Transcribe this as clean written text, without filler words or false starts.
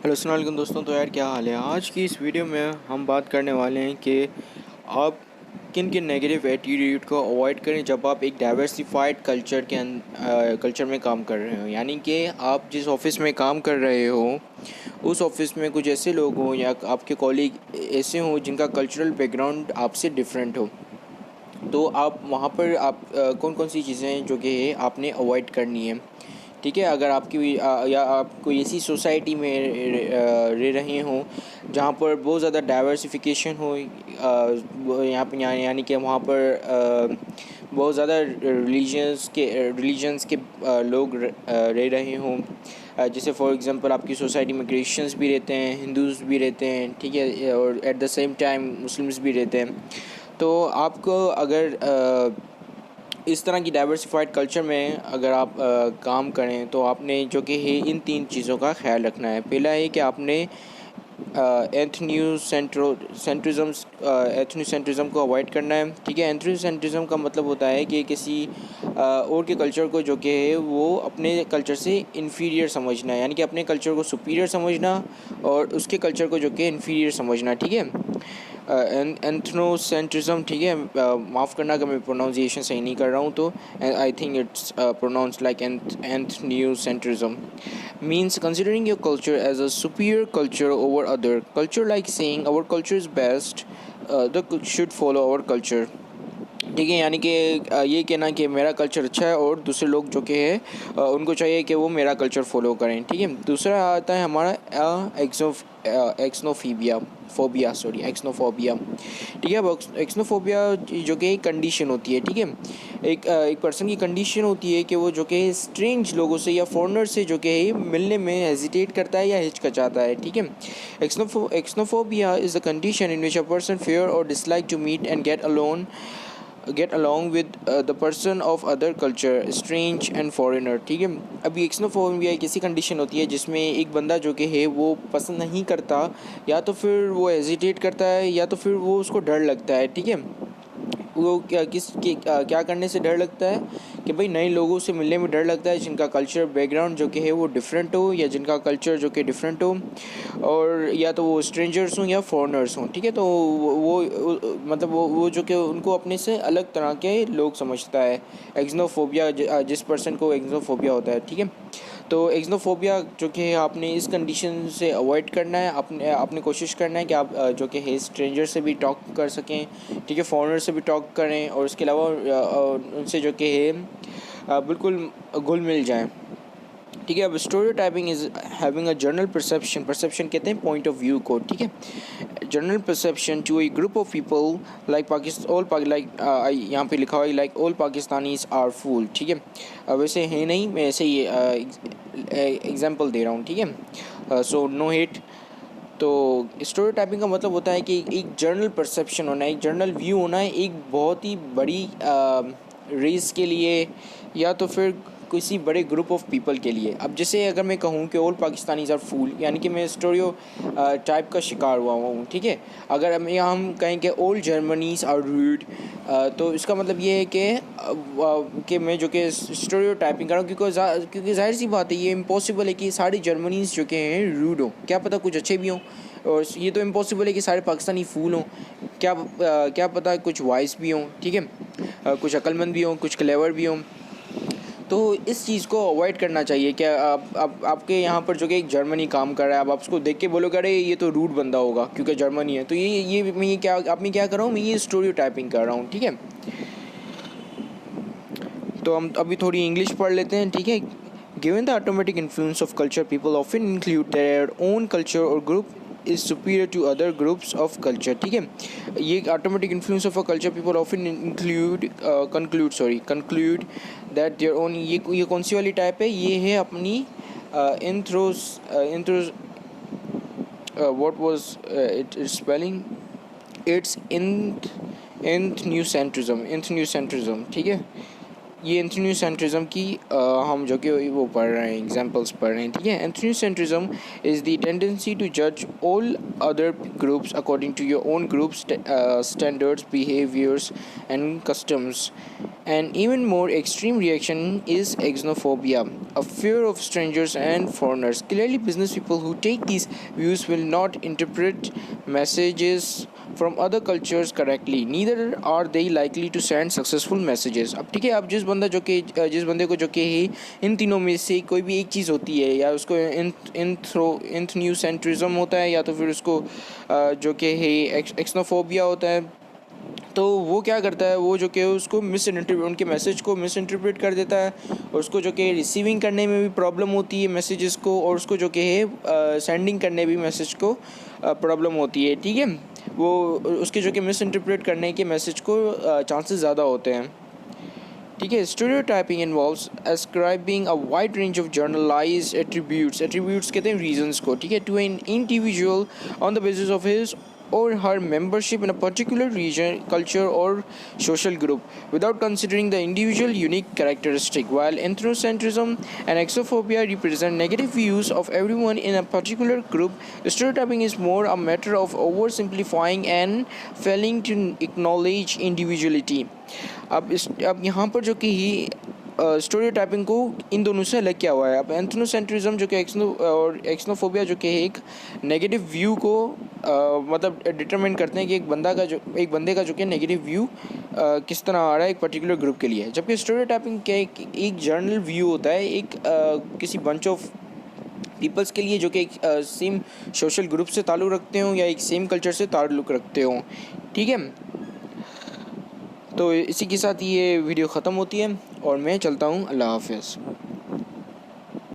Hello अस्सलाम वालेकुम दोस्तों। तो यार क्या हाल है। आज की इस वीडियो में हम बात करने वाले हैं कि आप किन किन नेगेटिव एटीट्यूड को अवॉइड करें जब आप एक डाइवर्सिफाइड कल्चर में काम कर रहे हो। यानी कि आप जिस ऑफ़िस में काम कर रहे हो उस ऑफ़िस में कुछ ऐसे लोग हों या आपके कॉलीग ऐसे हों जिनका कल्चरल बैकग्राउंड आपसे डिफरेंट हो। तो आप वहाँ पर आप कौन कौन सी चीज़ें जो कि आपने अवॉइड करनी है। ठीक है, अगर आपकी या आप कोई ऐसी सोसाइटी में रह रहे हों जहाँ पर बहुत ज़्यादा डाइवर्सिफिकेशन हो, यहाँ पर यानी कि वहाँ पर बहुत ज़्यादा रिलीजन्स के लोग रह रहे हों। जैसे फॉर एग्ज़ाम्पल आपकी सोसाइटी में क्रिश्चियंस भी रहते हैं, हिंदूज़ भी रहते हैं, ठीक है, और at the same time Muslims भी रहते हैं। तो आपको अगर इस तरह की डाइवर्सिफाइड कल्चर में अगर आप काम करें तो आपने जो कि है इन तीन चीज़ों का ख्याल रखना है। पहला है कि आपने एथनिसेंट्रिज्म को अवॉइड करना है। ठीक है, एथनिसेंट्रिज्म का मतलब होता है कि किसी और के कल्चर को जो कि है वो अपने कल्चर से इन्फीरियर समझना है, यानी कि अपने कल्चर को सुपीरियर समझना और उसके कल्चर को जो कि इन्फीरियर समझना। ठीक है, एंथ्रोसेंट्रिज्म, ठीक है, माफ़ करना अगर मैं प्रोनाउंसिएशन सही नहीं कर रहा हूँ तो I think it's pronounced like ethnocentrism means considering your culture as a superior culture over other culture, like saying our culture is best, the should follow our culture। ठीक है, यानी कि ये कहना कि मेरा कल्चर अच्छा है और दूसरे लोग जो कि है उनको चाहिए कि वो मेरा कल्चर फॉलो करें। ठीक है, दूसरा आता है हमारा एक्सनोफोबिया। ठीक है, अब एक्सनोफोबिया जो कि एक कंडीशन होती है। ठीक है, एक पर्सन की कंडीशन होती है कि वो जो कि स्ट्रेंज लोगों से या फॉरेनर से जो कि मिलने में हेजिटेट करता है या हिचकिचाता है। ठीक है, xenophobia is the condition in which a person fear or dislike to meet and get along with the person of other culture, strange and foreigner। ठीक है, अभी एक्सनोफोबिया एक ऐसी कंडीशन होती है जिसमें एक बंदा जो कि है वो पसंद नहीं करता, या तो फिर वो हेजिटेट करता है या तो फिर वो उसको डर लगता है। ठीक है, वो क्या करने से डर लगता है कि भाई नए लोगों से मिलने में डर लगता है जिनका कल्चर बैकग्राउंड जो कि है वो डिफरेंट हो, या जिनका कल्चर जो कि डिफरेंट हो, और या तो वो स्ट्रेंजर्स हों या फॉरेनर्स हों। ठीक है, तो मतलब वो जो कि उनको अपने से अलग तरह के लोग समझता है। एक्सनोफोबिया, जिस पर्सन को एक्सनोफोबिया होता है। ठीक है, तो एक्सनोफोबिया जो कि आपने इस कंडीशन से अवॉइड करना है। आपने कोशिश करना है कि आप जो कि है स्ट्रेंजर से भी टॉक कर सकें। ठीक है, फॉरेनर से भी टॉक करें और उसके अलावा उनसे जो कि है बिल्कुल घुल मिल जाएं। ठीक है, अब stereotyping is having a general perception कहते हैं पॉइंट ऑफ व्यू को। ठीक है, general perception to a group of people like यहाँ पे लिखा हुआ है like all Pakistanis are fool. ठीक है, वैसे है नहीं, मैं ऐसे ही एग्जांपल दे रहा हूँ। ठीक है, सो नो हेट। तो स्टोरियोटाइपिंग का मतलब होता है कि एक जनरल परसेप्शन होना है, एक जनरल व्यू होना है एक बहुत ही बड़ी रेस के लिए या तो फिर किसी बड़े ग्रुप ऑफ पीपल के लिए। अब जैसे अगर मैं कहूँ कि ऑल पाकिस्तानीज आर फूल, यानी कि मैं स्टोरियो टाइप का शिकार हुआ हूँ। ठीक है, अगर हम कहें कि ऑल जर्मनीज आर रूड, तो इसका मतलब ये है कि मैं जो कि स्टोरियो टाइपिंग कर रहा हूँ, क्योंकि जाहिर सी बात है ये इम्पॉसिबल है कि सारी जर्मनीज जो कि हैं रूड हो, क्या पता कुछ अच्छे भी हों, और ये तो इम्पॉसिबल है कि सारे पाकिस्तानी फूल हों, क्या पता कुछ वाइस भी हों। ठीक है, कुछ अक्लमंद भी हों, कुछ क्लेवर भी हों। तो इस चीज़ को अवॉइड करना चाहिए। क्या आपके यहाँ पर जो कि एक जर्मनी काम कर रहा है, अब आप उसको देख के बोलोगे अरे ये तो रूड बंदा होगा क्योंकि जर्मनी है, तो मैं क्या कर रहा हूँ, मैं ये स्टोरियो टाइपिंग कर रहा हूँ। ठीक है, तो हम अभी थोड़ी इंग्लिश पढ़ लेते हैं। ठीक है, given the automatic influence of culture people often include their own culture or group is superior to other groups of culture. ठीक है, ये automatic influence of a culture people often conclude that their own, ये कौन सी वाली type है, ये है अपनी इंथ्रोस what was it spelling, it's ethnocentrism. ठीक है, ये एंथ्रोसेंट्रिज्म की हम जो कि वो पढ़ रहे हैं, एग्जांपल्स पढ़ रहे हैं। ठीक है, ethnocentrism is the tendency to जज all other groups according to your own group's standards, behaviours and customs. An even more extreme reaction is xenophobia, a fear of strangers and foreigners. Clearly, business people who take these views will not interpret messages from other cultures correctly. Neither are they likely to send successful messages. अब ठीक है, अब जिस बंदे को जो कि इन तीनों में से कोई भी एक चीज़ होती है, या उसको इंथ न्यू सेंट्रिज्म होता है, या तो फिर उसको जो कि है एक्सनोफोबिया होता है, तो वो क्या करता है, वो जो कि उसको उनके मैसेज को मिस इंटरप्रेट कर देता है, और उसको जो कि रिसीविंग करने में भी प्रॉब्लम होती है मैसेजेस को, और उसको जो कि है सेंडिंग करने भी मैसेज को प्रॉब्लम होती है, ठीक है। वो उसके जो कि मिस इंटरप्रेट करने के मैसेज को चांसेस ज़्यादा होते हैं, ठीक है। Stereotyping involves ascribing a wide range of generalized attributes कहते हैं रीजंस को, ठीक है, to an individual on the basis of his or her membership in a particular region, culture, or social group, without considering the individual unique characteristic. While ethnocentrism and xenophobia represent negative views of everyone in a particular group, stereotyping is more a matter of oversimplifying and failing to acknowledge individuality. अब यहाँ पर जो कि stereotyping को इन दोनों से अलग किया हुआ है। अब एंथ्रोसेंट्रिज्म जो कि एक्सनोफोबिया जो कि एक नेगेटिव व्यू को मतलब डिटरमाइन करते हैं कि एक बंदे का जो कि नेगेटिव व्यू किस तरह आ रहा है एक पर्टिकुलर ग्रुप के लिए, जबकि स्टीरियोटाइपिंग का एक जनरल व्यू होता है एक किसी बंच ऑफ पीपल्स के लिए जो कि एक सेम सोशल ग्रुप से ताल्लुक़ रखते हों या एक सेम कल्चर से ताल्लुक़ रखते हों, ठीक है। तो इसी के साथ ये वीडियो ख़त्म होती है और मैं चलता हूँ। अल्लाह हाफ़िज़।